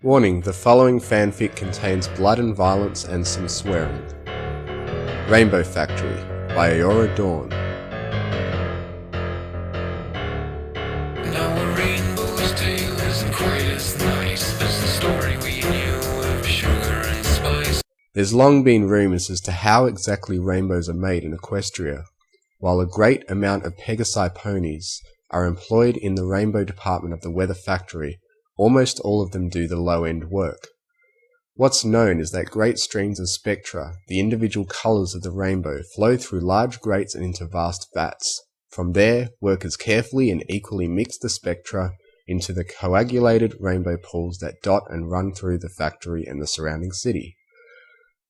Warning, the following fanfic contains blood and violence and some swearing. Rainbow Factory by Aurora Dawn. Now a rainbow's tale isn't quite as nice as the story we knew of sugar and spice. There's long been rumours as to how exactly rainbows are made in Equestria. While a great amount of Pegasi ponies are employed in the rainbow department of the weather factory, almost all of them do the low-end work. What's known is that great streams of spectra, the individual colours of the rainbow, flow through large grates and into vast vats. From there, workers carefully and equally mix the spectra into the coagulated rainbow pools that dot and run through the factory and the surrounding city.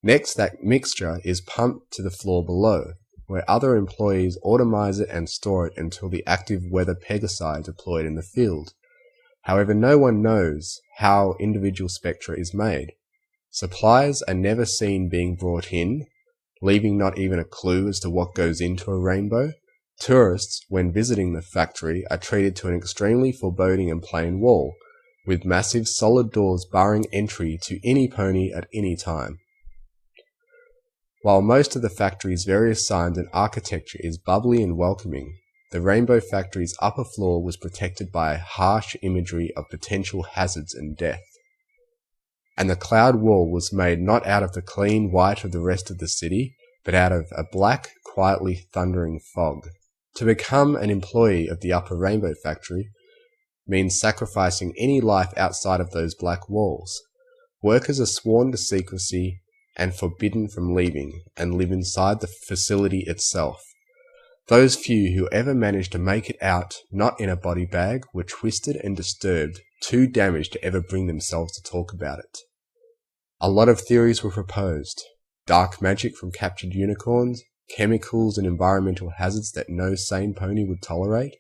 Next, that mixture is pumped to the floor below, where other employees automize it and store it until the active weather Pegasi are deployed in the field. However, no one knows how individual spectra is made. Supplies are never seen being brought in, leaving not even a clue as to what goes into a rainbow. Tourists, when visiting the factory, are treated to an extremely foreboding and plain wall, with massive solid doors barring entry to any pony at any time. While most of the factory's various signs and architecture is bubbly and welcoming, the Rainbow Factory's upper floor was protected by harsh imagery of potential hazards and death. And the cloud wall was made not out of the clean white of the rest of the city, but out of a black, quietly thundering fog. To become an employee of the upper Rainbow Factory means sacrificing any life outside of those black walls. Workers are sworn to secrecy and forbidden from leaving, and live inside the facility itself. Those few who ever managed to make it out not in a body bag were twisted and disturbed, too damaged to ever bring themselves to talk about it. A lot of theories were proposed. Dark magic from captured unicorns, chemicals and environmental hazards that no sane pony would tolerate,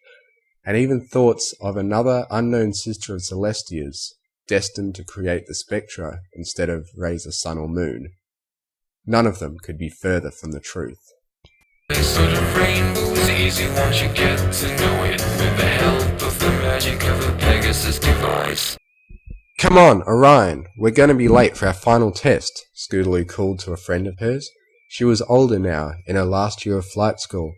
and even thoughts of another unknown sister of Celestia's, destined to create the spectra instead of raise a sun or moon. None of them could be further from the truth. This sort of rainbow's easy once you get to know it, with the help of the magic of a Pegasus device. Come on, Orion, we're going to be late for our final test, Scootaloo called to a friend of hers. She was older now, in her last year of flight school.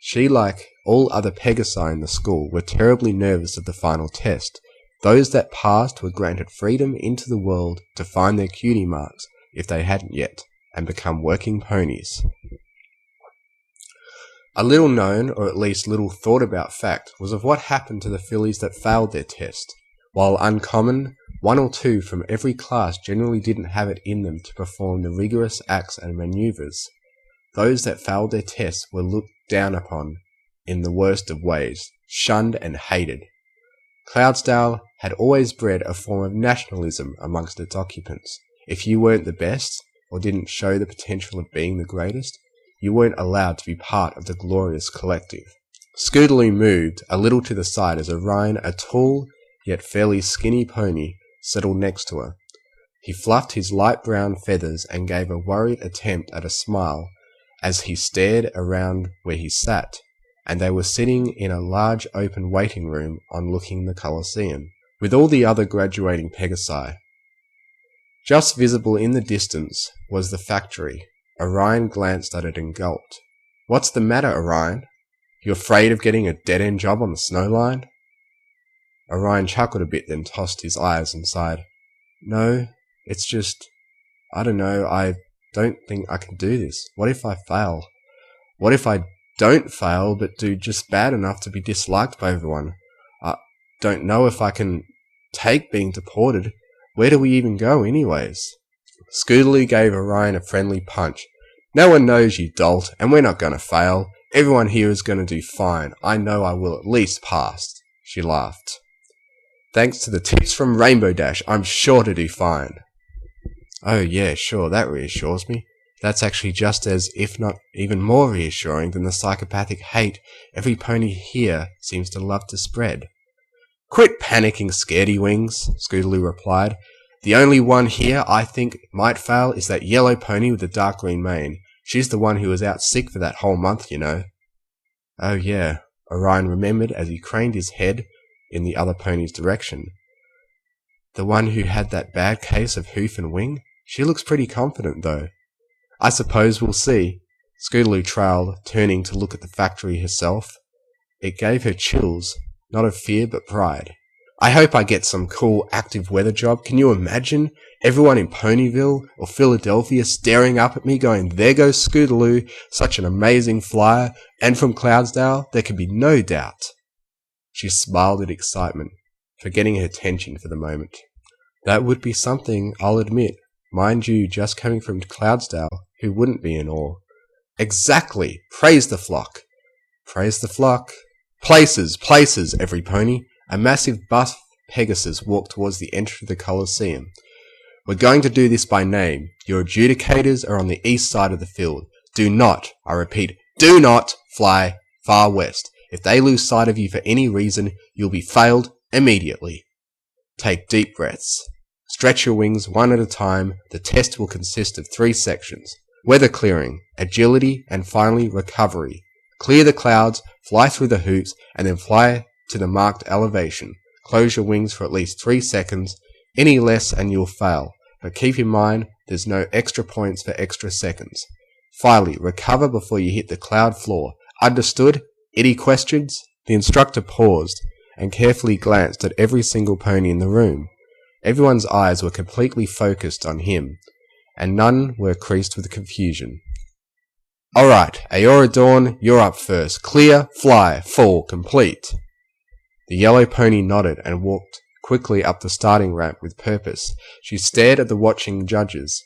She, like all other Pegasi in the school, were terribly nervous of the final test. Those that passed were granted freedom into the world to find their cutie marks, if they hadn't yet, and become working ponies. A little known, or at least little thought about fact, was of what happened to the fillies that failed their test. While uncommon, one or two from every class generally didn't have it in them to perform the rigorous acts and manoeuvres. Those that failed their tests were looked down upon in the worst of ways, shunned and hated. Cloudsdale had always bred a form of nationalism amongst its occupants. If you weren't the best, or didn't show the potential of being the greatest, you weren't allowed to be part of the glorious collective. Scootaloo moved a little to the side as Orion, a tall yet fairly skinny pony, settled next to her. He fluffed his light brown feathers and gave a worried attempt at a smile as he stared around where he sat, and they were sitting in a large open waiting room overlooking the Colosseum, with all the other graduating Pegasi. Just visible in the distance was the factory. Orion glanced at it and gulped. "What's the matter, Orion? You afraid of getting a dead-end job on the snow line?" Orion chuckled a bit, then tossed his eyes and sighed. "No, it's just, I don't know, I don't think I can do this. What if I fail? What if I don't fail, but do just bad enough to be disliked by everyone? I don't know if I can take being deported. Where do we even go, anyways?" Scootaloo gave Orion a friendly punch. "No one knows you, dolt, and we're not going to fail. Everyone here is going to do fine. I know I will at least pass." She laughed. "Thanks to the tips from Rainbow Dash, I'm sure to do fine." "Oh yeah, sure, that reassures me. That's actually just as, if not even more reassuring than the psychopathic hate every pony here seems to love to spread." "Quit panicking, scaredy wings," Scootaloo replied. "The only one here I think might fail is that yellow pony with the dark green mane. She's the one who was out sick for that whole month, you know." "Oh yeah," Orion remembered as he craned his head in the other pony's direction. The one who had that bad case of hoof and wing? She looks pretty confident, though. I suppose we'll see. Scootaloo trailed, turning to look at the factory herself. It gave her chills, not of fear but pride. I hope I get some cool active weather job. Can you imagine everyone in Ponyville or Philadelphia staring up at me going, there goes Scootaloo, such an amazing flyer, and from Cloudsdale? There can be no doubt. She smiled in excitement, forgetting her tension for the moment. That would be something, I'll admit. Mind you, just coming from Cloudsdale, who wouldn't be in awe? Exactly! Praise the flock! Praise the flock. Places, places, every pony. A massive buff Pegasus walked towards the entrance of the Colosseum. We're going to do this by name. Your adjudicators are on the east side of the field. Do not, I repeat, do not fly far west. If they lose sight of you for any reason, you'll be failed immediately. Take deep breaths. Stretch your wings one at a time. The test will consist of 3 sections. Weather clearing, agility, and finally recovery. Clear the clouds, fly through the hoops, and then fly to the marked elevation. Close your wings for at least 3 seconds. Any less and you'll fail. But keep in mind, there's no extra points for extra seconds. Finally, recover before you hit the cloud floor. Understood? Any questions? The instructor paused and carefully glanced at every single pony in the room. Everyone's eyes were completely focused on him, and none were creased with confusion. Alright, Aora Dawn, you're up first. Clear, fly, fall, complete. The yellow pony nodded and walked quickly up the starting ramp with purpose. She stared at the watching judges,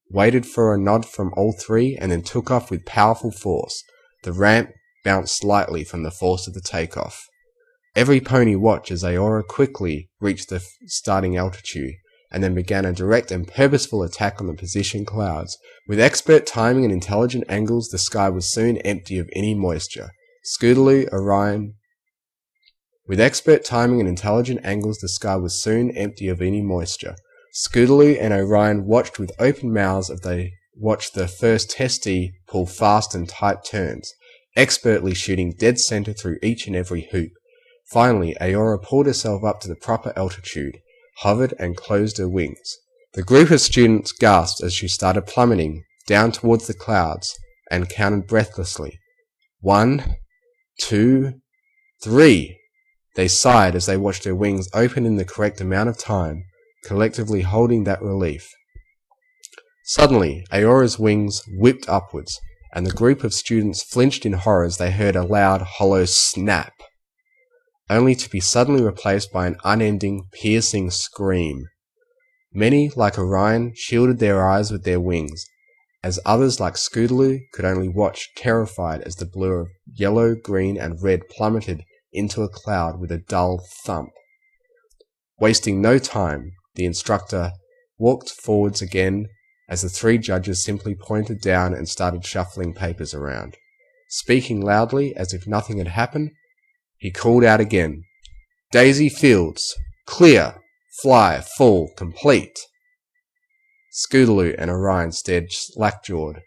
waited for a nod from all 3, and then took off with powerful force. The ramp bounced slightly from the force of the takeoff. Every pony watched as Aora quickly reached the starting altitude, and then began a direct and purposeful attack on the position clouds. With expert timing and intelligent angles, the sky was soon empty of any moisture. Scootaloo, Orion... With expert timing and intelligent angles, the sky was soon empty of any moisture. Scootaloo and Orion watched with open mouths as they watched the first testee pull fast and tight turns, expertly shooting dead center through each and every hoop. Finally, Aora pulled herself up to the proper altitude, hovered and closed her wings. The group of students gasped as she started plummeting down towards the clouds and counted breathlessly. 1, 2, 3. They sighed as they watched their wings open in the correct amount of time, collectively holding that relief. Suddenly, Aora's wings whipped upwards, and the group of students flinched in horror as they heard a loud, hollow snap, only to be suddenly replaced by an unending, piercing scream. Many, like Orion, shielded their eyes with their wings, as others, like Scootaloo, could only watch, terrified as the blur of yellow, green, and red plummeted into a cloud with a dull thump. Wasting no time, the instructor walked forwards again as the 3 judges simply pointed down and started shuffling papers around. Speaking loudly as if nothing had happened, he called out again, Daisy Fields, clear, fly, fall, complete. Scootaloo and Orion stared slack-jawed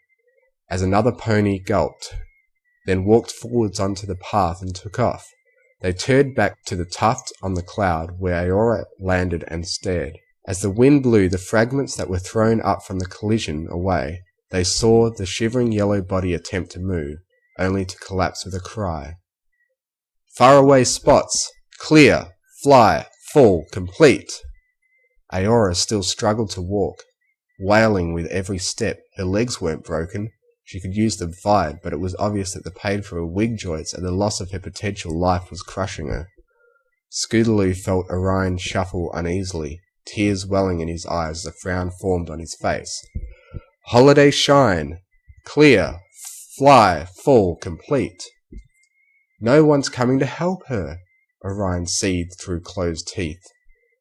as another pony gulped, then walked forwards onto the path and took off. They turned back to the tuft on the cloud where Aora landed and stared. As the wind blew the fragments that were thrown up from the collision away, they saw the shivering yellow body attempt to move, only to collapse with a cry. Faraway spots, clear, fly, fall, complete. Aora still struggled to walk, wailing with every step. Her legs weren't broken. She could use them fine, but it was obvious that the pain from her wing joints and the loss of her potential life was crushing her. Scootaloo felt Orion shuffle uneasily, tears welling in his eyes as a frown formed on his face. Holiday shine, clear, fly, fall, complete. No one's coming to help her, Orion seethed through closed teeth.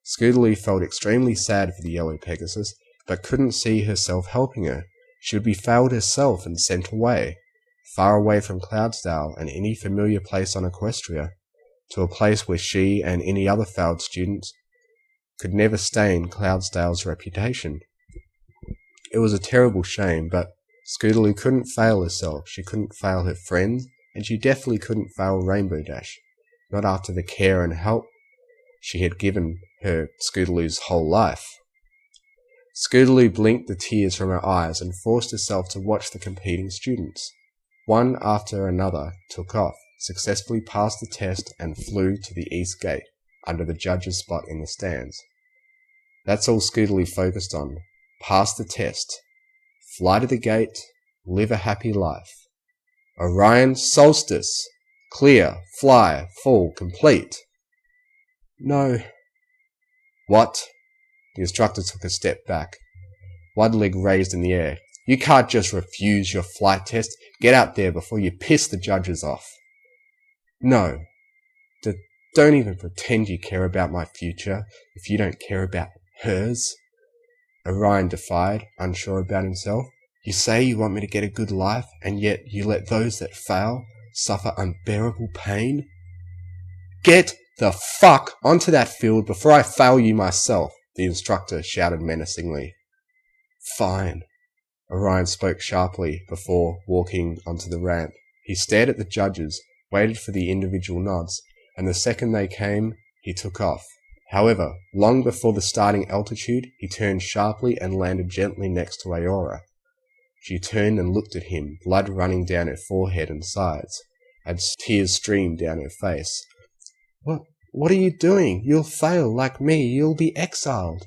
Scootaloo felt extremely sad for the yellow Pegasus, but couldn't see herself helping her. She would be failed herself and sent away, far away from Cloudsdale and any familiar place on Equestria, to a place where she and any other failed students could never stain Cloudsdale's reputation. It was a terrible shame, but Scootaloo couldn't fail herself, she couldn't fail her friends, and she definitely couldn't fail Rainbow Dash, not after the care and help she had given her Scootaloo's whole life. Scootaloo blinked the tears from her eyes and forced herself to watch the competing students. One after another took off, successfully passed the test, and flew to the east gate, under the judge's spot in the stands. That's all Scootaloo focused on. Pass the test. Fly to the gate. Live a happy life. Orion, solstice. Clear. Fly. Fall. Complete. No. What? The instructor took a step back, one leg raised in the air. You can't just refuse your flight test. Get out there before you piss the judges off. No. Don't even pretend you care about my future if you don't care about hers. Orion defied, unsure about himself. You say you want me to get a good life, and yet you let those that fail suffer unbearable pain? Get the fuck onto that field before I fail you myself, the instructor shouted menacingly. Fine. Orion spoke sharply before walking onto the ramp. He stared at the judges, waited for the individual nods, and the second they came, he took off. However, long before the starting altitude, he turned sharply and landed gently next to Aora. She turned and looked at him, blood running down her forehead and sides, as tears streamed down her face. What are you doing? You'll fail like me. You'll be exiled.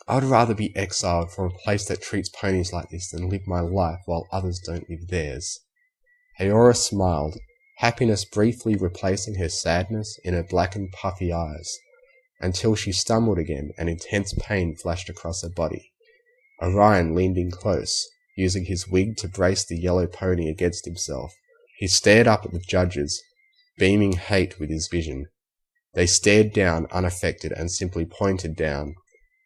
I'd rather be exiled from a place that treats ponies like this than live my life while others don't live theirs. Aora smiled, happiness briefly replacing her sadness in her blackened puffy eyes, until she stumbled again and intense pain flashed across her body. Orion leaned in close, using his wig to brace the yellow pony against himself. He stared up at the judges, beaming hate with his vision. They stared down unaffected and simply pointed down,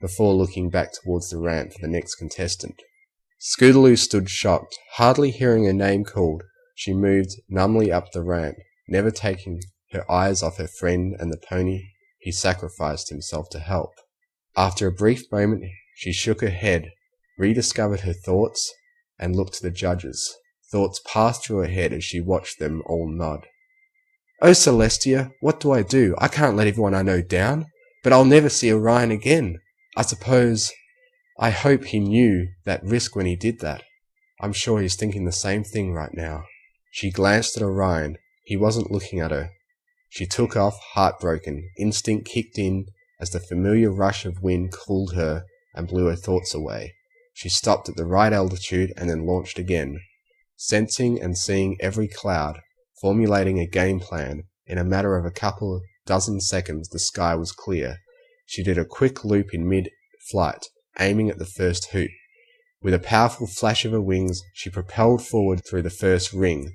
before looking back towards the ramp for the next contestant. Scootaloo stood shocked, hardly hearing her name called. She moved numbly up the ramp, never taking her eyes off her friend and the pony he sacrificed himself to help. After a brief moment, she shook her head, rediscovered her thoughts, and looked to the judges. Thoughts passed through her head as she watched them all nod. Oh, Celestia, what do? I can't let everyone I know down, but I'll never see Orion again. I hope he knew that risk when he did that. I'm sure he's thinking the same thing right now. She glanced at Orion. He wasn't looking at her. She took off, heartbroken. Instinct kicked in as the familiar rush of wind cooled her and blew her thoughts away. She stopped at the right altitude and then launched again, sensing and seeing every cloud, formulating a game plan. In a matter of a couple of dozen seconds, the sky was clear. She did a quick loop in mid-flight, aiming at the first hoop. With a powerful flash of her wings, she propelled forward through the first ring,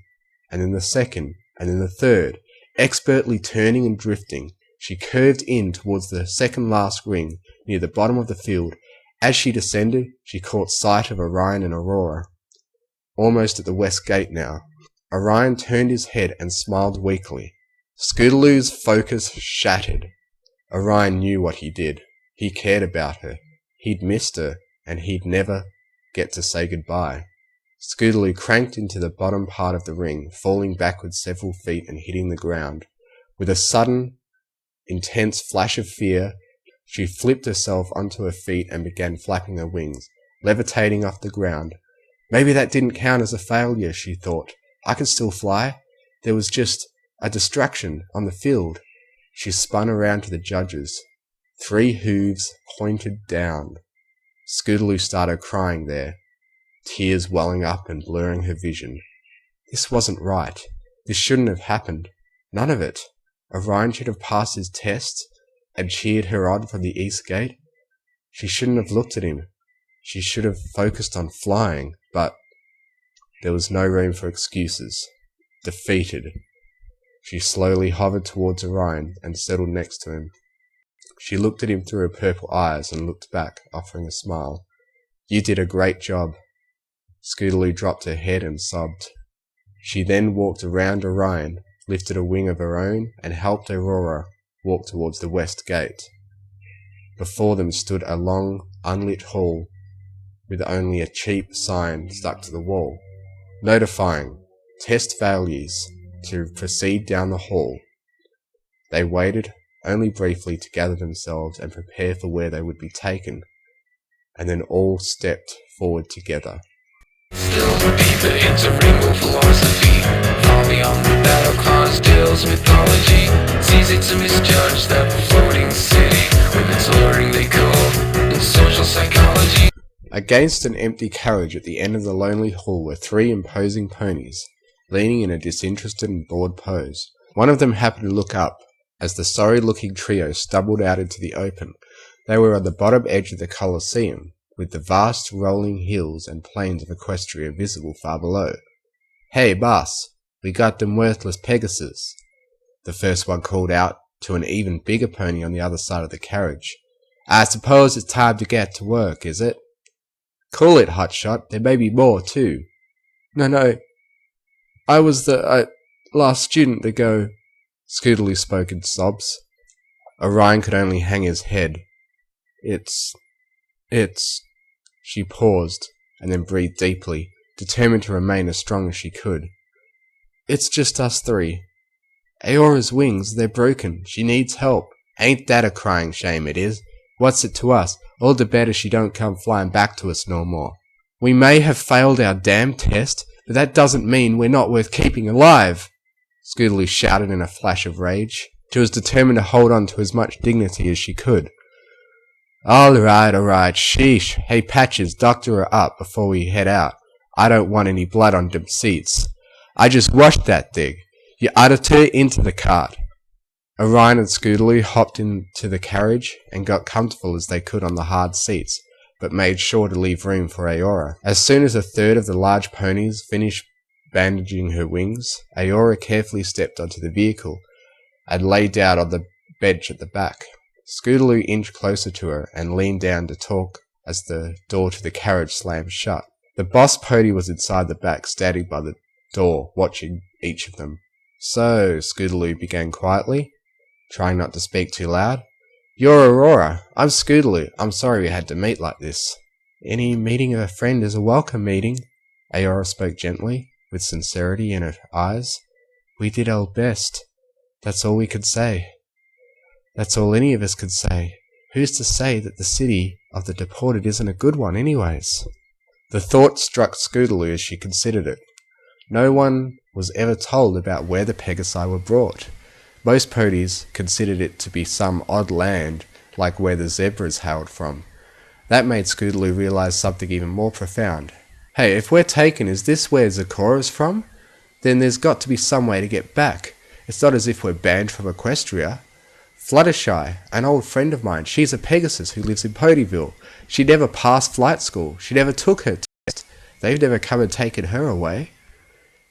and then the second, and then the third. Expertly turning and drifting, she curved in towards the second-last ring, near the bottom of the field. As she descended, she caught sight of Orion and Aurora, almost at the west gate now. Orion turned his head and smiled weakly. Scootaloo's focus shattered. Orion knew what he did. He cared about her. He'd missed her, and he'd never get to say goodbye. Scootaloo cranked into the bottom part of the ring, falling backwards several feet and hitting the ground. With a sudden, intense flash of fear, she flipped herself onto her feet and began flapping her wings, levitating off the ground. Maybe that didn't count as a failure, she thought. I could still fly. There was just a distraction on the field. She spun around to the judges. 3 hooves pointed down. Scootaloo started crying there, tears welling up and blurring her vision. This wasn't right. This shouldn't have happened. None of it. Orion should have passed his test and cheered her on from the east gate. She shouldn't have looked at him. She should have focused on flying, but there was no room for excuses. Defeated, she slowly hovered towards Orion and settled next to him. She looked at him through her purple eyes and looked back, offering a smile. You did a great job. Scootaloo dropped her head and sobbed. She then walked around Orion, lifted a wing of her own, and helped Aurora walk towards the west gate. Before them stood a long, unlit hall with only a cheap sign stuck to the wall, notifying test failures to proceed down the hall. They waited only briefly to gather themselves and prepare for where they would be taken, and then all stepped forward together. Still deeper into rainbow philosophy, far beyond the battle clause deals mythology. It's easy to misjudge that floating city with its alluring decor and social psychology. Against an empty carriage at the end of the lonely hall were 3 imposing ponies, leaning in a disinterested and bored pose. One of them happened to look up as the sorry-looking trio stumbled out into the open. They were on the bottom edge of the Colosseum, with the vast rolling hills and plains of Equestria visible far below. "Hey, boss, we got them worthless Pegasus," the first one called out to an even bigger pony on the other side of the carriage. "I suppose it's time to get to work, is it?" "Cool it, Hotshot, there may be more, too." No, I was the last student to go," Scootaloo spoke in sobs. Orion could only hang his head. It's... She paused, and then breathed deeply, determined to remain as strong as she could. "It's just us 3. Aora's wings, they're broken. She needs help. Ain't that a crying shame, it is? What's it to us? All the better she don't come flying back to us no more. We may have failed our damn test, but that doesn't mean we're not worth keeping alive," Scootaloo shouted in a flash of rage. She was determined to hold on to as much dignity as she could. Alright, sheesh. Hey, Patches, doctor her up before we head out. I don't want any blood on them seats. I just washed that thing. You oughta turn it into the cart." Orion and Scootaloo hopped into the carriage and got comfortable as they could on the hard seats, but made sure to leave room for Aora. As soon as a third of the large ponies finished bandaging her wings, Aora carefully stepped onto the vehicle and lay down on the bench at the back. Scootaloo inched closer to her and leaned down to talk as the door to the carriage slammed shut. The boss pony was inside the back, standing by the door, watching each of them. "So," Scootaloo began quietly, trying not to speak too loud, "you're Aurora. I'm Scootaloo. I'm sorry we had to meet like this." "Any meeting of a friend is a welcome meeting," Aora spoke gently, with sincerity in her eyes. "We did our best. That's all we could say. That's all any of us could say. Who's to say that the city of the deported isn't a good one anyways?" The thought struck Scootaloo as she considered it. No one was ever told about where the Pegasi were brought. Most ponies considered it to be some odd land, like where the zebras hailed from. That made Scootaloo realize something even more profound. Hey, if we're taken, is this where Zecora's from? Then there's got to be some way to get back. It's not as if we're banned from Equestria. Fluttershy, an old friend of mine, she's a Pegasus who lives in Ponyville. She never passed flight school. She never took her test. They've never come and taken her away.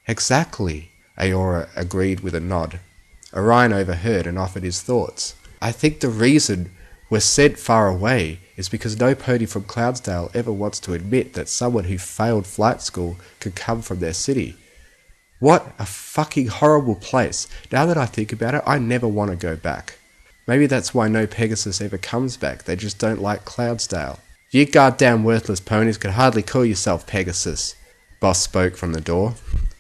Exactly, Aora agreed with a nod. Orion overheard and offered his thoughts. "I think the reason we're sent far away is because no pony from Cloudsdale ever wants to admit that someone who failed flight school could come from their city. What a fucking horrible place. Now that I think about it, I never want to go back. Maybe that's why no Pegasus ever comes back. They just don't like Cloudsdale." "You goddamn worthless ponies could hardly call yourself Pegasus," Boss spoke from the door.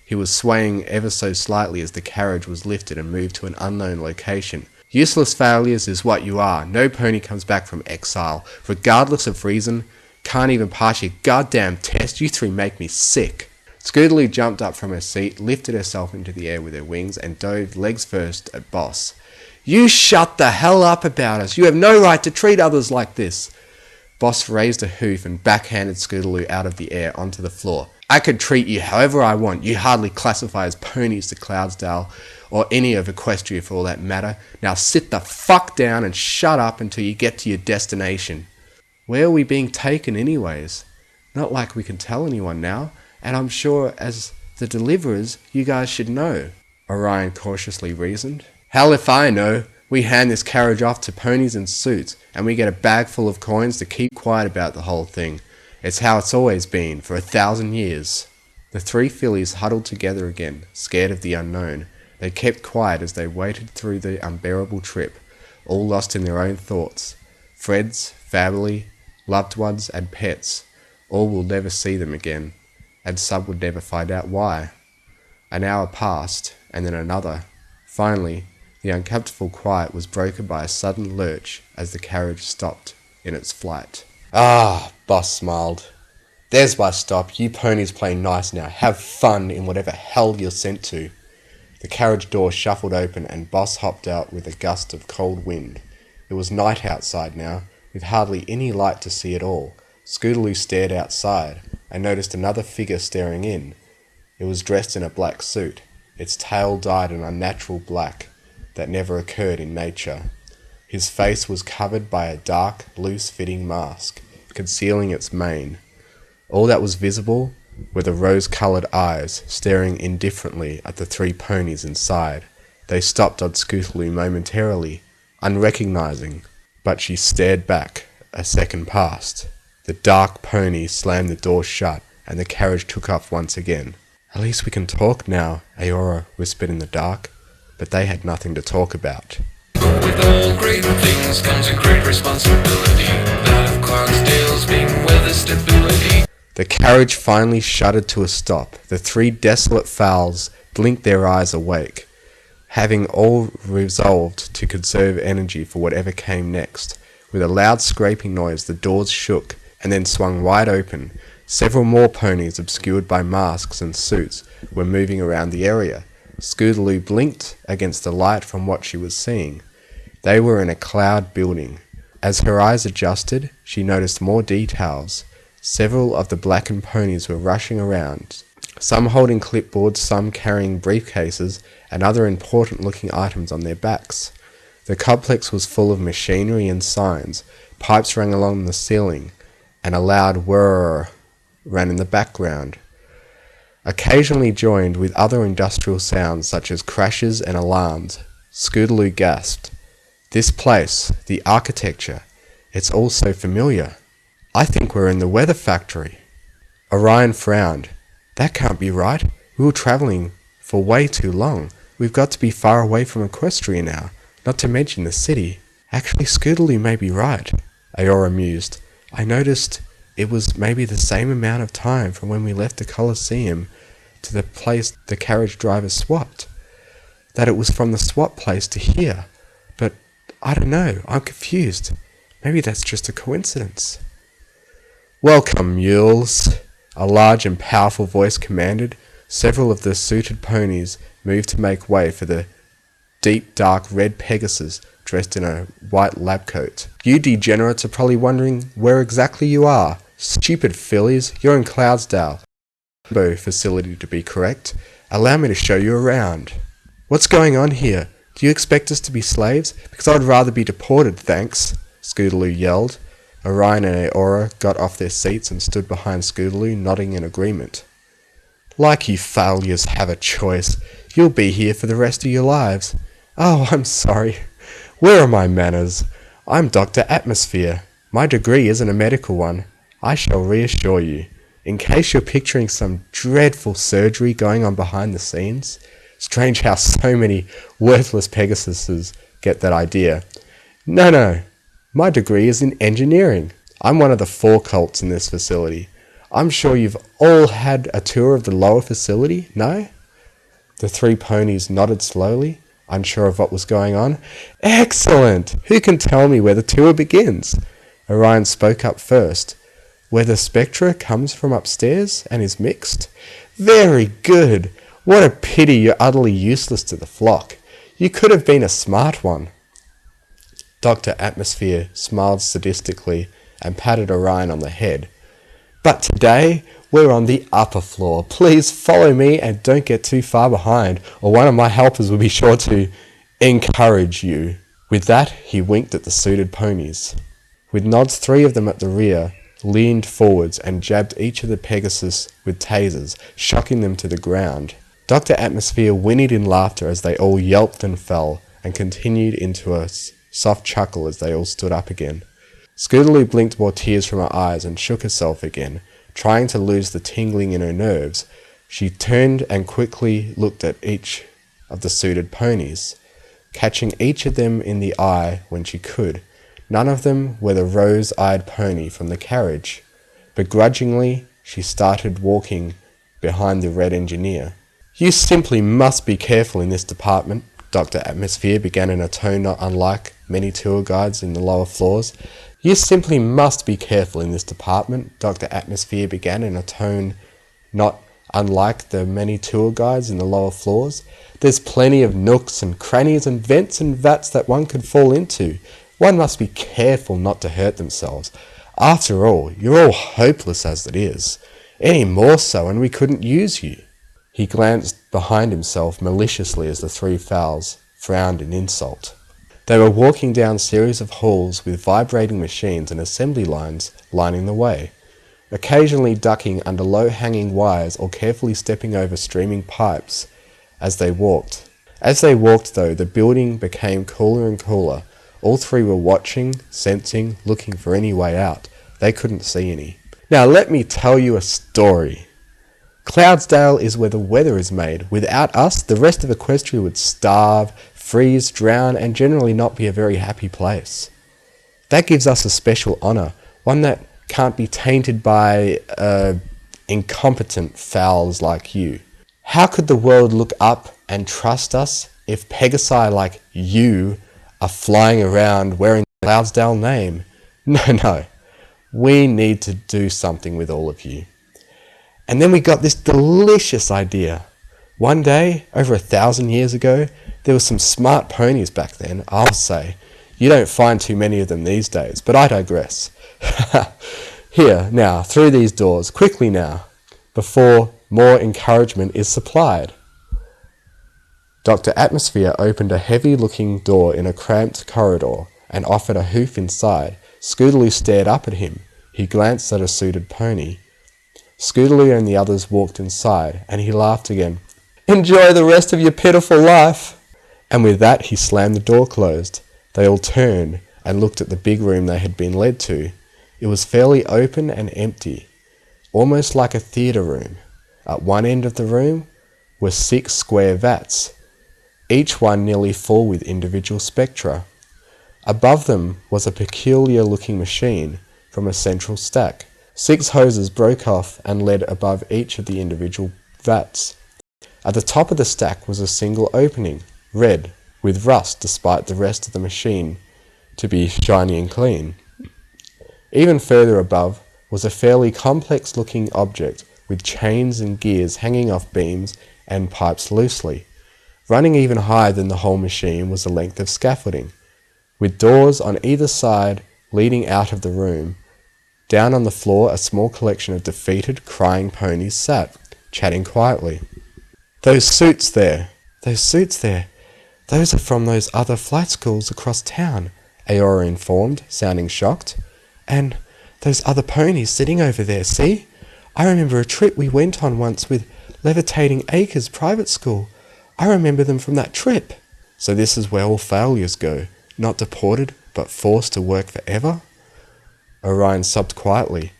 He was swaying ever so slightly as the carriage was lifted and moved to an unknown location. "Useless failures is what you are. No pony comes back from exile, regardless of reason. Can't even pass your goddamn test. You 3 make me sick." Scootaloo jumped up from her seat, lifted herself into the air with her wings, and dove legs first at Boss. "You shut the hell up about us. You have no right to treat others like this." Boss raised a hoof and backhanded Scootaloo out of the air onto the floor. "I could treat you however I want. You hardly classify as ponies to Cloudsdale, or any of Equestria for all that matter. Now sit the fuck down and shut up until you get to your destination." "Where are we being taken anyways? Not like we can tell anyone now, and I'm sure as the deliverers you guys should know," Orion cautiously reasoned. "Hell if I know. We hand this carriage off to ponies in suits, and we get a bag full of coins to keep quiet about the whole thing. It's how it's always been, for 1,000 years. The 3 fillies huddled together again, scared of the unknown. They kept quiet as they waited through the unbearable trip, all lost in their own thoughts. Friends, family, loved ones, and pets. All will never see them again, and some would never find out why. An hour passed, and then another. Finally, The uncomfortable quiet was broken by a sudden lurch as the carriage stopped in its flight. "Ah," Boss smiled. "There's my stop. You ponies play nice now. Have fun in whatever hell you're sent to." The carriage door shuffled open and Boss hopped out with a gust of cold wind. It was night outside now, with hardly any light to see at all. Scootaloo stared outside and noticed another figure staring in. It was dressed in a black suit, its tail dyed an unnatural black that never occurred in nature. His face was covered by a dark, loose-fitting mask, concealing its mane. All that was visible were the rose-coloured eyes staring indifferently at the three ponies inside. They stopped on Scootaloo momentarily, unrecognising, but she stared back. A second passed. The dark pony slammed the door shut, and the carriage took off once again. "At least we can talk now," Aora whispered in the dark, but they had nothing to talk about. But with all great things comes a great responsibility, that of Clarksdale's being weather stability. The carriage finally shuddered to a stop. The three desolate fowls blinked their eyes awake, having all resolved to conserve energy for whatever came next. With a loud scraping noise, the doors shook and then swung wide open. Several more ponies, obscured by masks and suits, were moving around the area. Scootaloo blinked against the light from what she was seeing. They were in a cloud building. As her eyes adjusted, she noticed more details. Several of the blackened ponies were rushing around, some holding clipboards, some carrying briefcases, and other important-looking items on their backs. The complex was full of machinery and signs. Pipes rang along the ceiling, and a loud whirr ran in the background, occasionally joined with other industrial sounds such as crashes and alarms. Scootaloo gasped. "This place, the architecture, it's all so familiar. I think we're in the weather factory." Orion frowned. "That can't be right. We were travelling for way too long. We've got to be far away from Equestria now, not to mention the city." "Actually, Scootaloo may be right," Aora mused. "I noticed it was maybe the same amount of time from when we left the Colosseum to the place the carriage driver swapped. That it was from the swap place to here. But I don't know, I'm confused. Maybe that's just a coincidence." "Welcome, mules," a large and powerful voice commanded. Several of the suited ponies moved to make way for the deep dark red Pegasus dressed in a white lab coat. "You degenerates are probably wondering where exactly you are. Stupid fillies, you're in Cloudsdale Rainbow facility to be correct. Allow me to show you around." "What's going on here? Do you expect us to be slaves? Because I'd rather be deported, thanks," Scootaloo yelled. Orion and Aora got off their seats and stood behind Scootaloo, nodding in agreement. "Like you failures have a choice. You'll be here for the rest of your lives." "Oh, I'm sorry. Where are my manners? I'm Dr. Atmosphere. My degree isn't a medical one. I shall reassure you, in case you're picturing some dreadful surgery going on behind the scenes." Strange how so many worthless Pegasuses get that idea. No, my degree is in engineering. I'm one of the 4 cults in this facility. I'm sure you've all had a tour of the lower facility, no?" The 3 ponies nodded slowly, unsure of what was going on. "Excellent! Who can tell me where the tour begins?" Orion spoke up first. "Where the spectra comes from upstairs and is mixed?" "Very good! What a pity you're utterly useless to the flock. You could have been a smart one." Dr. Atmosphere smiled sadistically and patted Orion on the head. "But today, we're on the upper floor. Please follow me and don't get too far behind, or one of my helpers will be sure to encourage you." With that, he winked at the suited ponies. With nods, 3 of them at the rear leaned forwards and jabbed each of the Pegasus with tasers, shocking them to the ground. Dr. Atmosphere whinnied in laughter as they all yelped and fell, and continued into a soft chuckle as they all stood up again. Scootaloo blinked more tears from her eyes and shook herself again, trying to lose the tingling in her nerves. She turned and quickly looked at each of the suited ponies, catching each of them in the eye when she could. None of them were the rose-eyed pony from the carriage. Begrudgingly, she started walking behind the red engineer. "You simply must be careful in this department. Dr. Atmosphere began in a tone not unlike many tour guides in the lower floors. You simply must be careful in this department, Dr. Atmosphere began in a tone not unlike the many tour guides in the lower floors. There's plenty of nooks and crannies and vents and vats that one could fall into. One must be careful not to hurt themselves. After all, you're all hopeless as it is. Any more so, and we couldn't use you. He glanced behind himself maliciously as the three fowls frowned in insult. They were walking down a series of halls with vibrating machines and assembly lines lining the way, occasionally ducking under low-hanging wires or carefully stepping over streaming pipes as they walked. As they walked, though, the building became cooler and cooler. All three were watching, sensing, looking for any way out. They couldn't see any. Now let me tell you a story. Cloudsdale is where the weather is made. Without us, the rest of Equestria would starve, freeze, drown, and generally not be a very happy place. That gives us a special honour, one that can't be tainted by incompetent fowls like you. How could the world look up and trust us if Pegasi like you are flying around wearing the Cloudsdale name? No. We need to do something with all of you. And then we got this delicious idea. One day, over 1,000 years ago, there were some smart ponies back then, I'll say. You don't find too many of them these days, but I digress. Here, now, through these doors, quickly now, before more encouragement is supplied. Dr. Atmosphere opened a heavy-looking door in a cramped corridor and offered a hoof inside. Scootaloo stared up at him. He glanced at a suited pony. Scootaloo and the others walked inside, and he laughed again. "Enjoy the rest of your pitiful life!" And with that he slammed the door closed. They all turned and looked at the big room they had been led to. It was fairly open and empty, almost like a theatre room. At one end of the room were 6 square vats, each one nearly full with individual spectra. Above them was a peculiar-looking machine from a central stack. 6 hoses broke off and led above each of the individual vats. At the top of the stack was a single opening, red, with rust despite the rest of the machine to be shiny and clean. Even further above was a fairly complex-looking object with chains and gears hanging off beams and pipes loosely. Running even higher than the whole machine was a length of scaffolding, with doors on either side leading out of the room. Down on the floor, a small collection of defeated, crying ponies sat, chatting quietly. Those suits there, those are from those other flight schools across town," Aora informed, sounding shocked. "And those other ponies sitting over there, see? I remember a trip we went on once with Levitating Acres Private School. I remember them from that trip." "So this is where all failures go, not deported, but forced to work forever?" Orion sobbed quietly.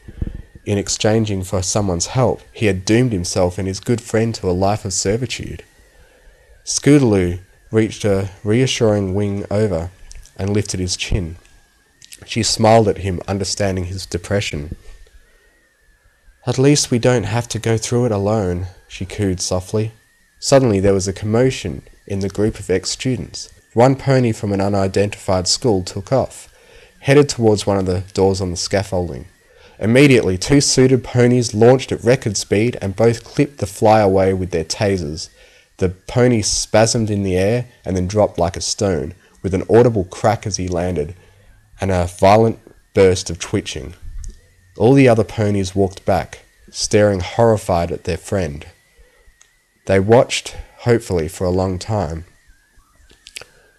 In exchanging for someone's help, he had doomed himself and his good friend to a life of servitude. Scootaloo reached a reassuring wing over and lifted his chin. She smiled at him, understanding his depression. "At least we don't have to go through it alone," she cooed softly. Suddenly there was a commotion in the group of ex-students. One pony from an unidentified school took off, headed towards one of the doors on the scaffolding. Immediately, 2 suited ponies launched at record speed and both clipped the fly away with their tasers. The pony spasmed in the air and then dropped like a stone, with an audible crack as he landed, and a violent burst of twitching. All the other ponies walked back, staring horrified at their friend. They watched, hopefully, for a long time.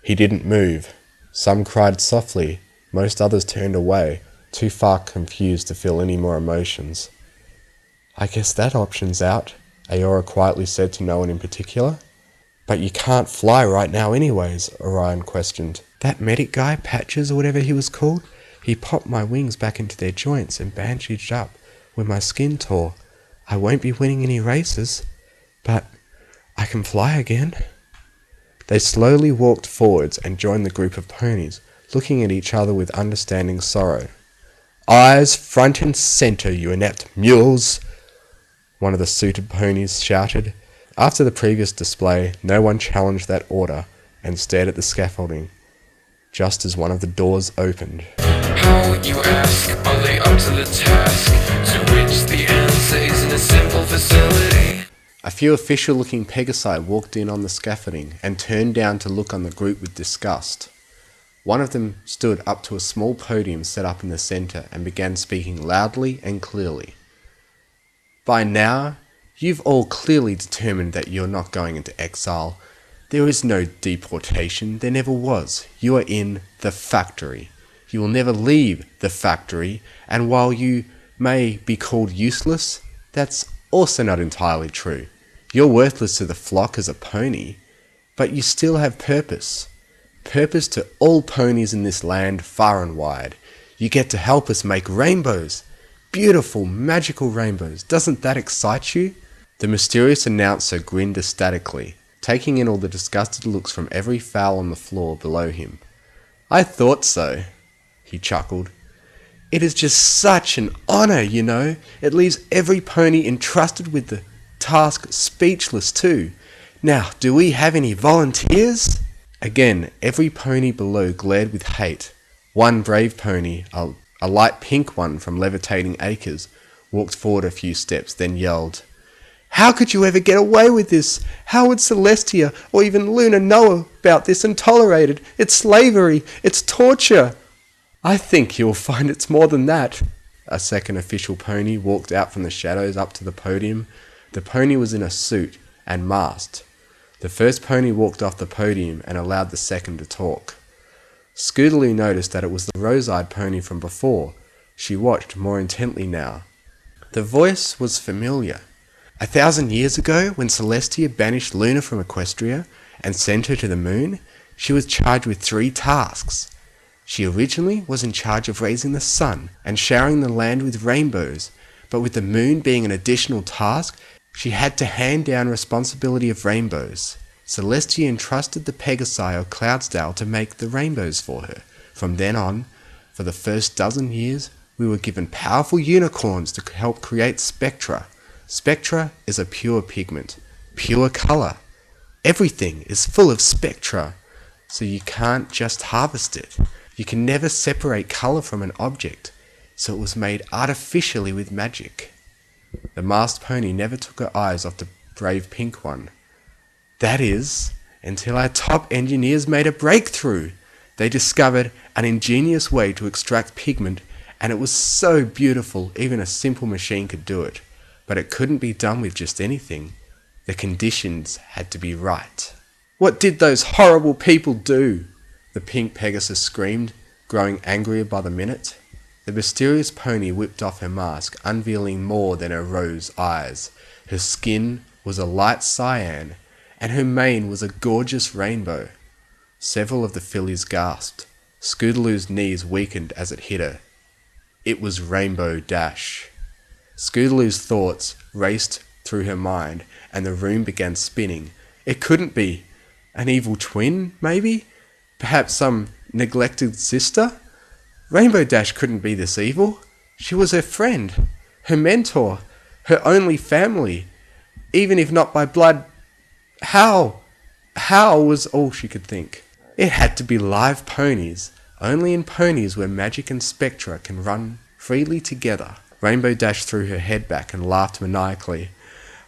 He didn't move. Some cried softly, most others turned away, too far confused to feel any more emotions. "I guess that option's out," Aora quietly said to no one in particular. "But you can't fly right now anyways," Orion questioned. "That medic guy, Patches or whatever he was called, he popped my wings back into their joints and bandaged up when my skin tore. I won't be winning any races, but I can fly again." They slowly walked forwards and joined the group of ponies, looking at each other with understanding sorrow. "Eyes front and centre, you inept mules!" one of the suited ponies shouted. After the previous display, no one challenged that order, and stared at the scaffolding, just as one of the doors opened. How, you ask, are they up to the task? To which the answer is in a simple facility. A few official-looking Pegasi walked in on the scaffolding and turned down to look on the group with disgust. One of them stood up to a small podium set up in the centre and began speaking loudly and clearly. By now, you've all clearly determined that you're not going into exile. There is no deportation, there never was. You are in the factory. You will never leave the factory, and while you may be called useless, that's also not entirely true. You're worthless to the flock as a pony, but you still have purpose. Purpose to all ponies in this land far and wide. You get to help us make rainbows. Beautiful, magical rainbows. Doesn't that excite you? The mysterious announcer grinned ecstatically, taking in all the disgusted looks from every fowl on the floor below him. I thought so, he chuckled. It is just such an honour, you know. It leaves every pony entrusted with the task speechless too. Now, do we have any volunteers? Again, every pony below glared with hate. One brave pony, a light pink one from Levitating Acres, walked forward a few steps, then yelled, How could you ever get away with this? How would Celestia or even Luna know about this and tolerate it? It's slavery. It's torture. I think you'll find it's more than that. A second official pony walked out from the shadows up to the podium. The pony was in a suit and masked. The first pony walked off the podium and allowed the second to talk. Scootaloo noticed that it was the rose-eyed pony from before. She watched more intently now. The voice was familiar. 1,000 years ago, when Celestia banished Luna from Equestria and sent her to the moon, she was charged with 3 tasks. She originally was in charge of raising the sun and showering the land with rainbows, but with the moon being an additional task, she had to hand down responsibility of rainbows. Celestia entrusted the Pegasi of Cloudsdale to make the rainbows for her. From then on, for the first dozen years, we were given powerful unicorns to help create spectra. Spectra is a pure pigment, pure colour. Everything is full of spectra, so you can't just harvest it. You can never separate colour from an object, so it was made artificially with magic. The masked pony never took her eyes off the brave pink one. That is, until our top engineers made a breakthrough. They discovered an ingenious way to extract pigment, and it was so beautiful even a simple machine could do it. But it couldn't be done with just anything. The conditions had to be right. What did those horrible people do? The pink Pegasus screamed, growing angrier by the minute. The mysterious pony whipped off her mask, unveiling more than her rose eyes. Her skin was a light cyan, and her mane was a gorgeous rainbow. Several of the fillies gasped. Scootaloo's knees weakened as it hit her. It was Rainbow Dash. Scootaloo's thoughts raced through her mind, and the room began spinning. It couldn't be. An evil twin, maybe? Perhaps some neglected sister? Rainbow Dash couldn't be this evil. She was her friend, her mentor, her only family. Even if not by blood, how was all she could think. It had to be live ponies, only in ponies where magic and spectra can run freely together. Rainbow Dash threw her head back and laughed maniacally.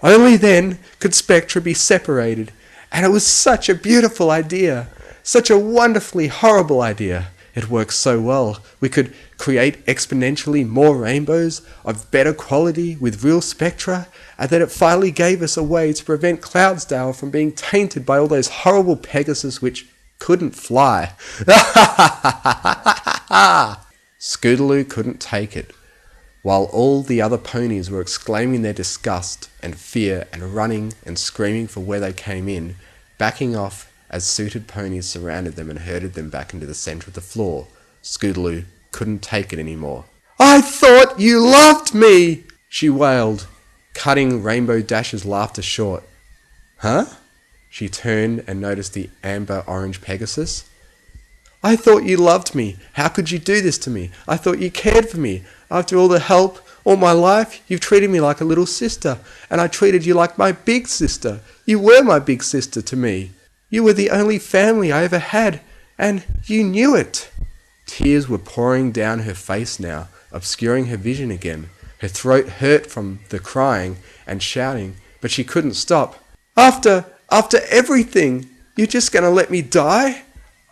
Only then could spectra be separated, and it was such a beautiful idea, such a wonderfully horrible idea. It worked so well. We could create exponentially more rainbows of better quality with real spectra, and then it finally gave us a way to prevent Cloudsdale from being tainted by all those horrible Pegasus which couldn't fly. Scootaloo couldn't take it. While all the other ponies were exclaiming their disgust and fear and running and screaming for where they came in, backing off as suited ponies surrounded them and herded them back into the centre of the floor, Scootaloo couldn't take it anymore. I thought you loved me, she wailed, cutting Rainbow Dash's laughter short. Huh? She turned and noticed the amber-orange Pegasus. I thought you loved me. How could you do this to me? I thought you cared for me. After all the help, all my life, you've treated me like a little sister, and I treated you like my big sister. You were my big sister to me. You were the only family I ever had, and you knew it. Tears were pouring down her face now, obscuring her vision again. Her throat hurt from the crying and shouting, but she couldn't stop. After everything, you're just gonna let me die?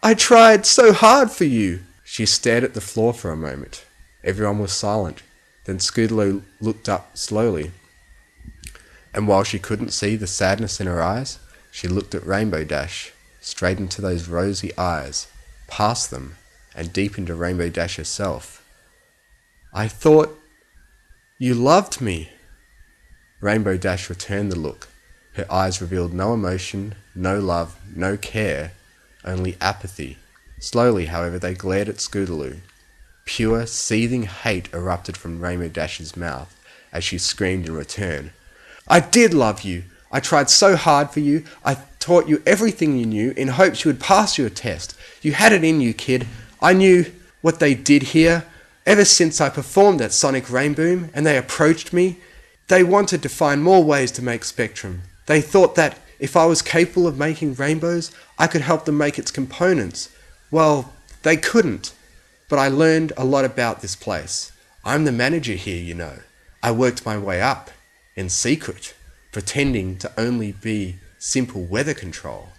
I tried so hard for you. She stared at the floor for a moment. Everyone was silent. Then Scootaloo looked up slowly. And while she couldn't see the sadness in her eyes, she looked at Rainbow Dash, straight into those rosy eyes, past them, and deep into Rainbow Dash herself. I thought you loved me. Rainbow Dash returned the look. Her eyes revealed no emotion, no love, no care, only apathy. Slowly, however, they glared at Scootaloo. Pure, seething hate erupted from Rainbow Dash's mouth as she screamed in return. I did love you. I tried so hard for you. I taught you everything you knew in hopes you would pass your test. You had it in you, kid. I knew what they did here. Ever since I performed at Sonic Rainboom and they approached me, they wanted to find more ways to make Spectrum. They thought that if I was capable of making rainbows, I could help them make its components. Well, they couldn't. But I learned a lot about this place. I'm the manager here, you know. I worked my way up, in secret, pretending to only be simple weather control.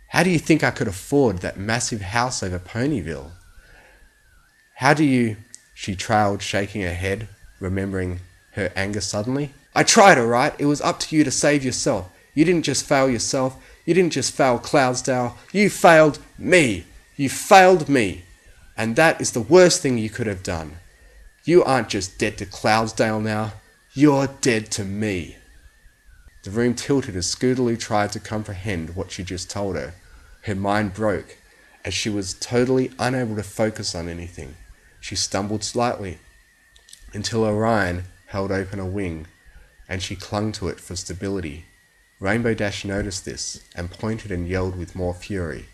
How do you think I could afford that massive house over Ponyville? How do you... She trailed, shaking her head, remembering her anger suddenly. I tried, alright. It was up to you to save yourself. You didn't just fail yourself. You didn't just fail Cloudsdale. You failed me. You failed me. And that is the worst thing you could have done. You aren't just dead to Cloudsdale now. You're dead to me. The room tilted as Scootaloo tried to comprehend what she just told her. Her mind broke, as she was totally unable to focus on anything. She stumbled slightly, until Orion held open a wing, and she clung to it for stability. Rainbow Dash noticed this, and pointed and yelled with more fury.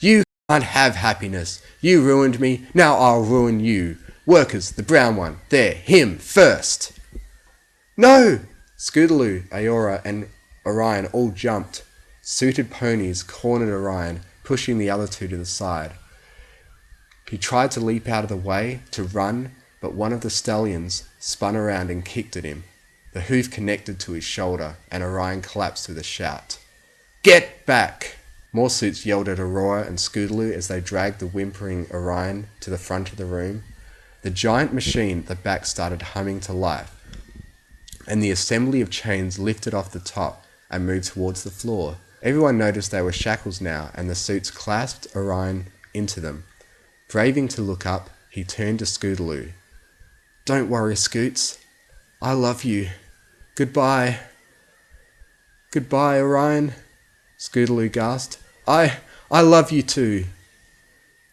You can't have happiness. You ruined me, now I'll ruin you. Workers, the brown one, there, him, first. No! Scootaloo, Aora, and Orion all jumped. Suited ponies cornered Orion, pushing the other two to the side. He tried to leap out of the way, to run, but one of the stallions spun around and kicked at him. The hoof connected to his shoulder, and Orion collapsed with a shout. Get back! More suits yelled at Aurora and Scootaloo as they dragged the whimpering Orion to the front of the room. The giant machine at the back started humming to life, and the assembly of chains lifted off the top and moved towards the floor. Everyone noticed they were shackles now, and the suits clasped Orion into them. Braving to look up, he turned to Scootaloo. Don't worry, Scoots. I love you. Goodbye. Goodbye, Orion, Scootaloo gasped. I love you too.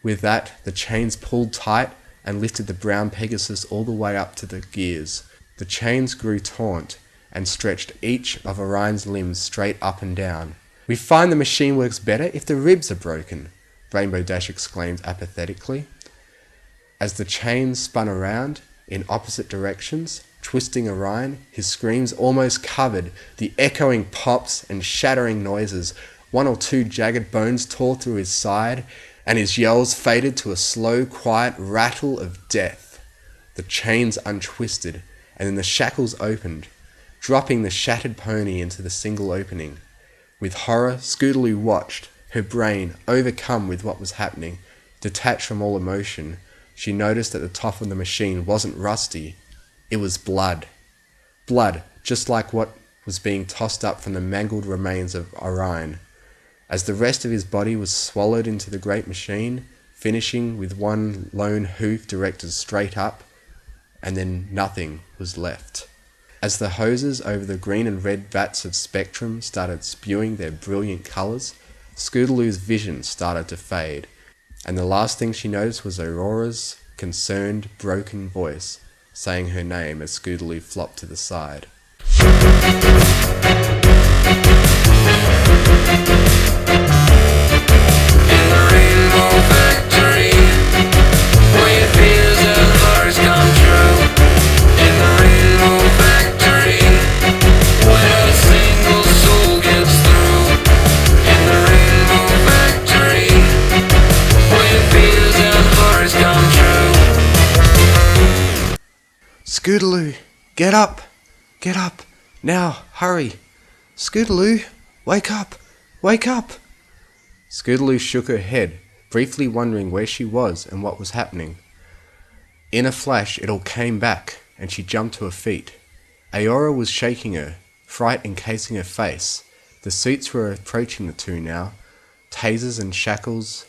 With that, the chains pulled tight and lifted the brown Pegasus all the way up to the gears. The chains grew taut and stretched each of Orion's limbs straight up and down. We find the machine works better if the ribs are broken, Rainbow Dash exclaimed apathetically. As the chains spun around in opposite directions, twisting Orion, his screams almost covered the echoing pops and shattering noises. One or two jagged bones tore through his side, and his yells faded to a slow, quiet rattle of death. The chains untwisted, and then the shackles opened, dropping the shattered pony into the single opening. With horror, Scootaloo watched, her brain overcome with what was happening. Detached from all emotion, she noticed that the top of the machine wasn't rusty. It was blood. Blood, just like what was being tossed up from the mangled remains of Orion. As the rest of his body was swallowed into the great machine, finishing with one lone hoof directed straight up, and then nothing was left. As the hoses over the green and red vats of Spectrum started spewing their brilliant colours, Scootaloo's vision started to fade, and the last thing she noticed was Aurora's concerned, broken voice saying her name as Scootaloo flopped to the side. In the rainbow factory, where your fears and hearts come true. In the rainbow factory, where a single soul gets through. In the Get up! Get up! Now, hurry! Scootaloo, wake up! Wake up! Scootaloo shook her head, briefly wondering where she was and what was happening. In a flash, it all came back, and she jumped to her feet. Aora was shaking her, fright encasing her face. The suits were approaching the two now, tasers and shackles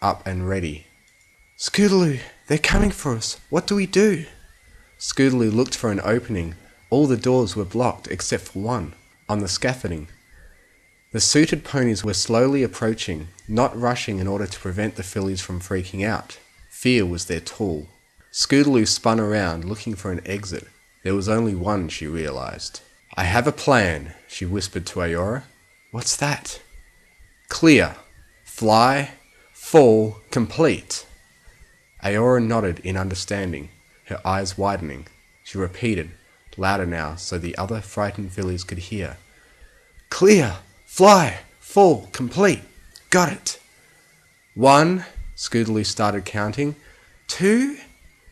up and ready. Scootaloo, they're coming for us. What do we do? Scootaloo looked for an opening. All the doors were blocked except for one, on the scaffolding. The suited ponies were slowly approaching, not rushing in order to prevent the fillies from freaking out. Fear was their tool. Scootaloo spun around, looking for an exit. There was only one, she realized. I have a plan, she whispered to Aora. What's that? Clear. Fly. Fall. Complete. Aora nodded in understanding, her eyes widening. She repeated, louder now so the other frightened fillies could hear. Clear. Fly. Fall. Complete. Got it. 1, Scootaloo started counting. 2,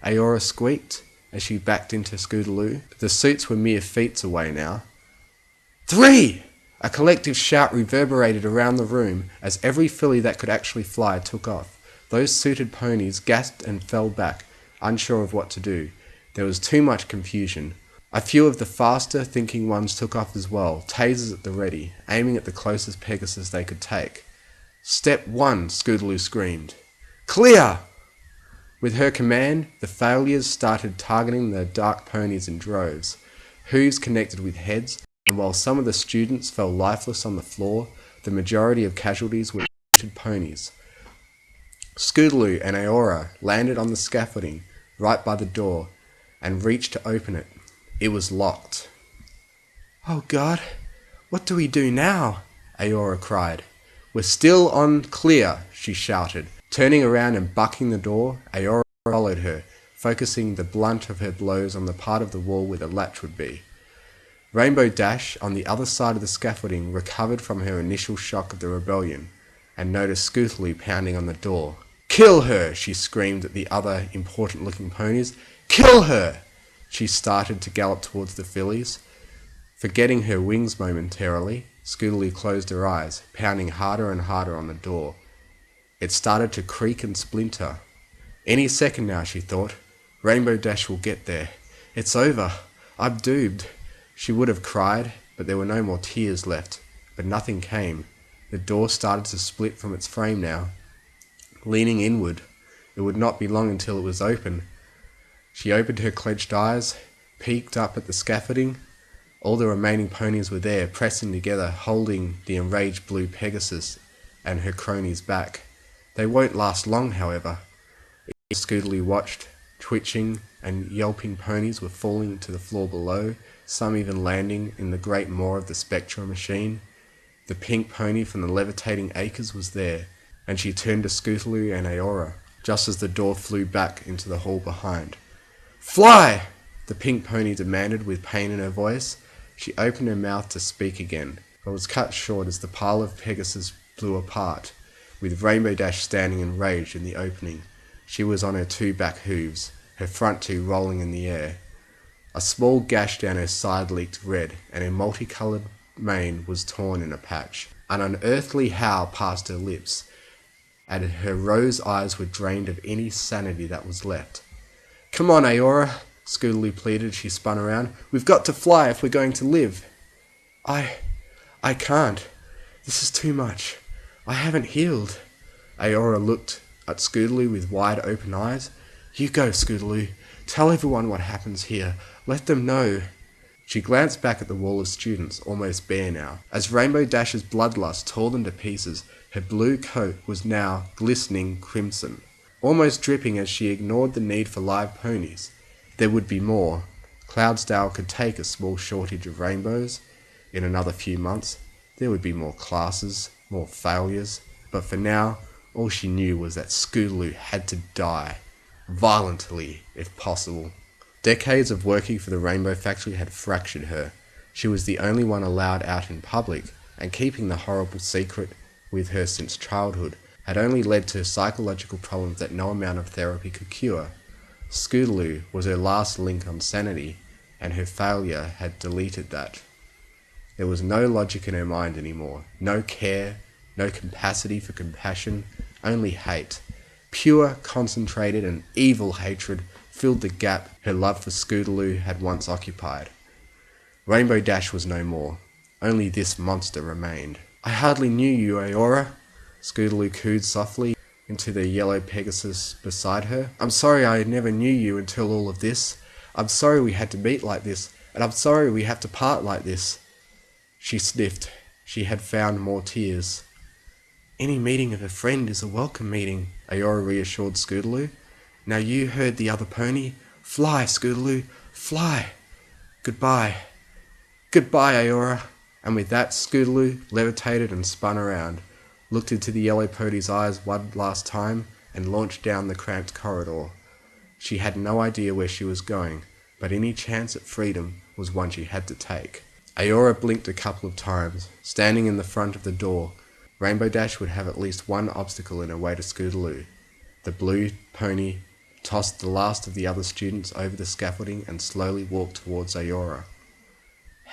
Aora squeaked as she backed into Scootaloo. The suits were mere feet away now. 3! A collective shout reverberated around the room as every filly that could actually fly took off. Those suited ponies gasped and fell back, unsure of what to do. There was too much confusion. A few of the faster thinking ones took off as well, tasers at the ready, aiming at the closest Pegasus they could take. Step 1, Scootaloo screamed. Clear! With her command, the failures started targeting the dark ponies in droves. Hooves connected with heads, and while some of the students fell lifeless on the floor, the majority of casualties were suited ponies. Scootaloo and Aora landed on the scaffolding right by the door and reached to open it. It was locked. Oh God, what do we do now? Aora cried. We're still on clear, she shouted. Turning around and bucking the door, Aora followed her, focusing the blunt of her blows on the part of the wall where the latch would be. Rainbow Dash, on the other side of the scaffolding, recovered from her initial shock of the rebellion, and noticed Scootaloo pounding on the door. Kill her! She screamed at the other important-looking ponies. Kill her! She started to gallop towards the fillies. Forgetting her wings momentarily, Scootaloo closed her eyes, pounding harder and harder on the door. It started to creak and splinter. Any second now, she thought. Rainbow Dash will get there. It's over. I'm doomed. She would have cried, but there were no more tears left. But nothing came. The door started to split from its frame now. Leaning inward, it would not be long until it was open. She opened her clenched eyes, peeked up at the scaffolding. All the remaining ponies were there, pressing together, holding the enraged blue Pegasus and her cronies back. They won't last long, however. Scootaloo watched. Twitching and yelping ponies were falling to the floor below, some even landing in the great maw of the Spectra machine. The pink pony from the levitating acres was there, and she turned to Scootaloo and Aora, just as the door flew back into the hall behind. Fly! The pink pony demanded with pain in her voice. She opened her mouth to speak again, but was cut short as the pile of Pegasus blew apart, with Rainbow Dash standing enraged in the opening. She was on her 2 back hooves, her front 2 rolling in the air. A small gash down her side leaked red, and her multicoloured mane was torn in a patch. An unearthly howl passed her lips, and her rose eyes were drained of any sanity that was left. Come on, Aora, Scootaloo pleaded. She spun around. We've got to fly if we're going to live. I can't. This is too much. I haven't healed. Aora looked at Scootaloo with wide open eyes. You go, Scootaloo. Tell everyone what happens here. Let them know. She glanced back at the wall of students, almost bare now. As Rainbow Dash's bloodlust tore them to pieces, her blue coat was now glistening crimson, almost dripping as she ignored the need for live ponies. There would be more. Cloudsdale could take a small shortage of rainbows. In another few months, there would be more classes, more failures. But for now, all she knew was that Scootaloo had to die. Violently, if possible. Decades of working for the Rainbow Factory had fractured her. She was the only one allowed out in public, and keeping the horrible secret with her since childhood had only led to psychological problems that no amount of therapy could cure. Scootaloo was her last link on sanity, and her failure had deleted that. There was no logic in her mind anymore, no care, no capacity for compassion, only hate. Pure, concentrated and evil hatred filled the gap her love for Scootaloo had once occupied. Rainbow Dash was no more. Only this monster remained. "I hardly knew you, Aora," Scootaloo cooed softly into the yellow Pegasus beside her. "I'm sorry I never knew you until all of this. I'm sorry we had to meet like this, and I'm sorry we have to part like this." She sniffed. She had found more tears. "Any meeting of a friend is a welcome meeting," Aora reassured Scootaloo. "Now you heard the other pony. Fly, Scootaloo, fly. Goodbye. Goodbye, Aora." And with that, Scootaloo levitated and spun around, looked into the yellow pony's eyes one last time, and launched down the cramped corridor. She had no idea where she was going, but any chance at freedom was one she had to take. Aora blinked a couple of times. Standing in the front of the door, Rainbow Dash would have at least one obstacle in her way to Scootaloo. The blue pony tossed the last of the other students over the scaffolding and slowly walked towards Aora.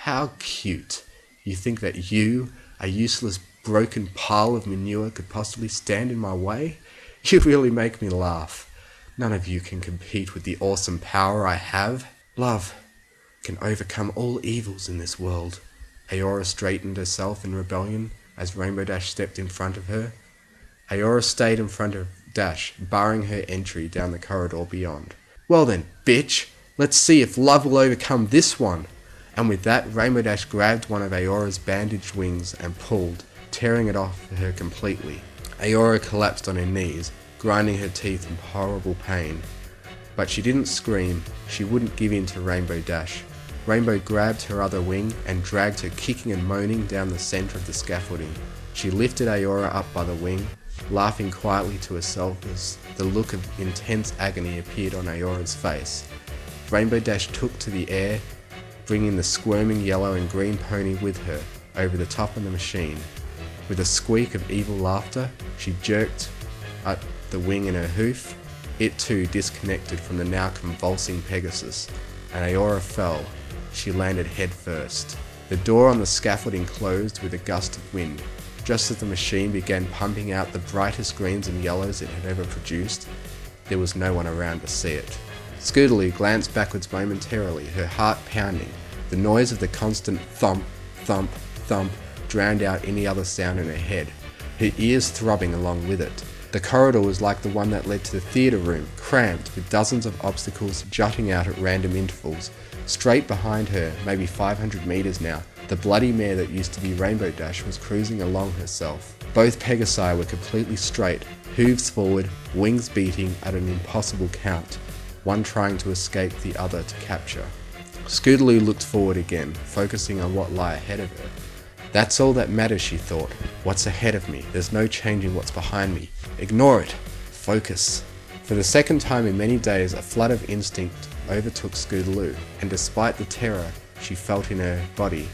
"How cute! You think that you, a useless broken pile of manure, could possibly stand in my way? You really make me laugh. None of you can compete with the awesome power I have. Love can overcome all evils in this world." Aora straightened herself in rebellion as Rainbow Dash stepped in front of her. Aora stayed in front of Dash, barring her entry down the corridor beyond. "Well then, bitch, let's see if love will overcome this one." And with that, Rainbow Dash grabbed one of Aora's bandaged wings and pulled, tearing it off her completely. Aora collapsed on her knees, grinding her teeth in horrible pain. But she didn't scream. She wouldn't give in to Rainbow Dash. Rainbow grabbed her other wing and dragged her kicking and moaning down the center of the scaffolding. She lifted Aora up by the wing, laughing quietly to herself as the look of intense agony appeared on Aora's face. Rainbow Dash took to the air, bringing the squirming yellow and green pony with her over the top of the machine. With a squeak of evil laughter, she jerked at the wing in her hoof. It too disconnected from the now convulsing Pegasus, and Aora fell. She landed head first. The door on the scaffolding closed with a gust of wind. Just as the machine began pumping out the brightest greens and yellows it had ever produced, there was no one around to see it. Scootaloo glanced backwards momentarily, her heart pounding. The noise of the constant thump, thump, thump drowned out any other sound in her head, her ears throbbing along with it. The corridor was like the one that led to the theatre room, cramped with dozens of obstacles jutting out at random intervals. Straight behind her, maybe 500 meters now, the bloody mare that used to be Rainbow Dash was cruising along herself. Both Pegasi were completely straight, hooves forward, wings beating at an impossible count, one trying to escape the other to capture. Scootaloo looked forward again, focusing on what lay ahead of her. "That's all that matters," she thought. "What's ahead of me? There's no changing what's behind me. Ignore it. Focus." For the second time in many days, a flood of instinct overtook Scootaloo, and despite the terror she felt in her body,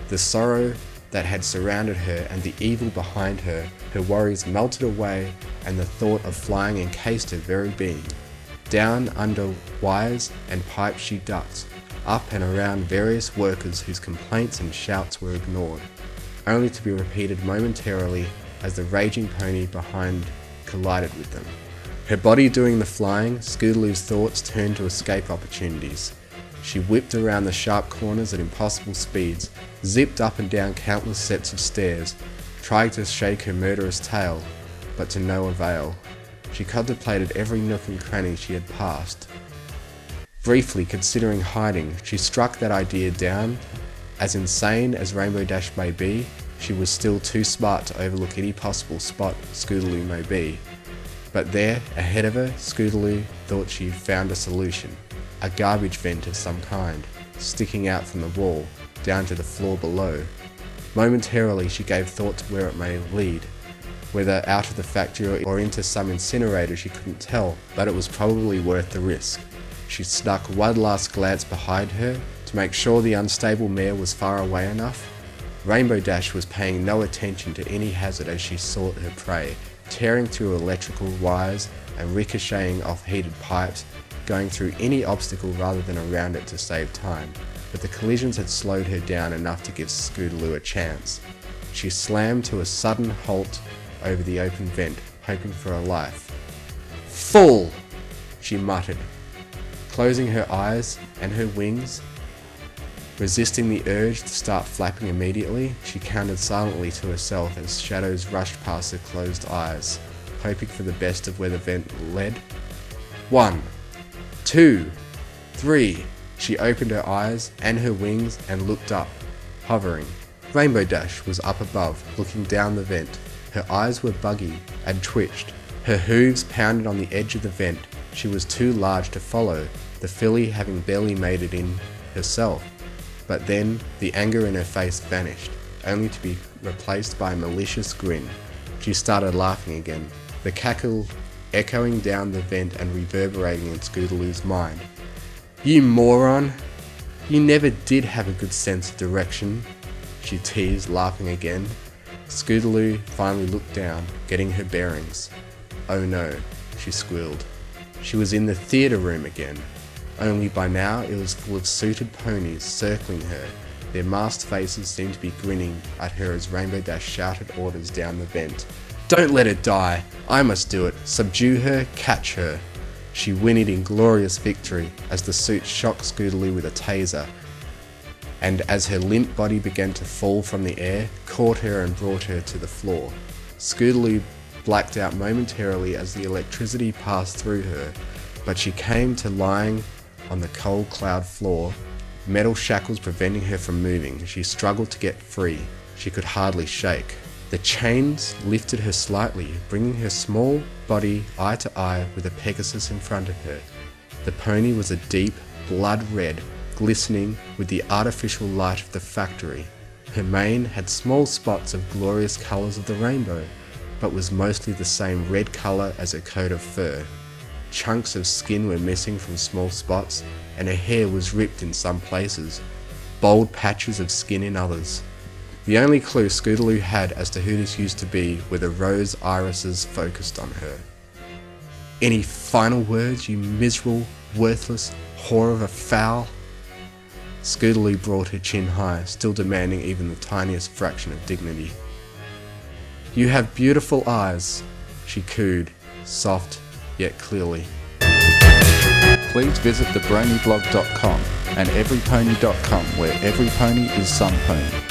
the sorrow that had surrounded her and the evil behind her, her worries melted away and the thought of flying encased her very being. Down under wires and pipes she ducked, up and around various workers whose complaints and shouts were ignored, only to be repeated momentarily as the raging pony behind collided with them. Her body doing the flying, Scootaloo's thoughts turned to escape opportunities. She whipped around the sharp corners at impossible speeds, zipped up and down countless sets of stairs, tried to shake her murderous tail, but to no avail. She contemplated every nook and cranny she had passed. Briefly considering hiding, she struck that idea down. As insane as Rainbow Dash may be, she was still too smart to overlook any possible spot Scootaloo may be. But there, ahead of her, Scootaloo thought she had found a solution. A garbage vent of some kind, sticking out from the wall, down to the floor below. Momentarily she gave thought to where it may lead, whether out of the factory or into some incinerator she couldn't tell, but it was probably worth the risk. She snuck one last glance behind her to make sure the unstable mare was far away enough. Rainbow Dash was paying no attention to any hazard as she sought her prey, tearing through electrical wires and ricocheting off heated pipes, going through any obstacle rather than around it to save time, but the collisions had slowed her down enough to give Scootaloo a chance. She slammed to a sudden halt over the open vent, hoping for her life. "Full!" she muttered, closing her eyes and her wings. Resisting the urge to start flapping immediately, she counted silently to herself as shadows rushed past her closed eyes, hoping for the best of where the vent led. 1, 2, 3. She opened her eyes and her wings and looked up, hovering. Rainbow Dash was up above, looking down the vent. Her eyes were buggy and twitched. Her hooves pounded on the edge of the vent. She was too large to follow, the filly having barely made it in herself. But then the anger in her face vanished, only to be replaced by a malicious grin. She started laughing again, the cackle echoing down the vent and reverberating in Scootaloo's mind. "You moron! You never did have a good sense of direction," she teased, laughing again. Scootaloo finally looked down, getting her bearings. "Oh no," she squealed. She was in the theatre room again. Only by now it was full of suited ponies circling her. Their masked faces seemed to be grinning at her as Rainbow Dash shouted orders down the vent. "Don't let her die! I must do it! Subdue her! Catch her!" She whinnied in glorious victory as the suit shocked Scootaloo with a taser, and as her limp body began to fall from the air, caught her and brought her to the floor. Scootaloo blacked out momentarily as the electricity passed through her, but she came to lying on the cold cloud floor, metal shackles preventing her from moving. She struggled to get free. She could hardly shake. The chains lifted her slightly, bringing her small body eye to eye with a Pegasus in front of her. The pony was a deep blood red, glistening with the artificial light of the factory. Her mane had small spots of glorious colours of the rainbow, but was mostly the same red colour as her coat of fur. Chunks of skin were missing from small spots, and her hair was ripped in some places, bold patches of skin in others. The only clue Scootaloo had as to who this used to be were the rose irises focused on her. "Any final words, you miserable, worthless whore of a fowl?" Scootaloo brought her chin high, still demanding even the tiniest fraction of dignity. "You have beautiful eyes," she cooed, soft yet clearly. Please visit thebronyblog.com and everypony.com, where every pony is some pony.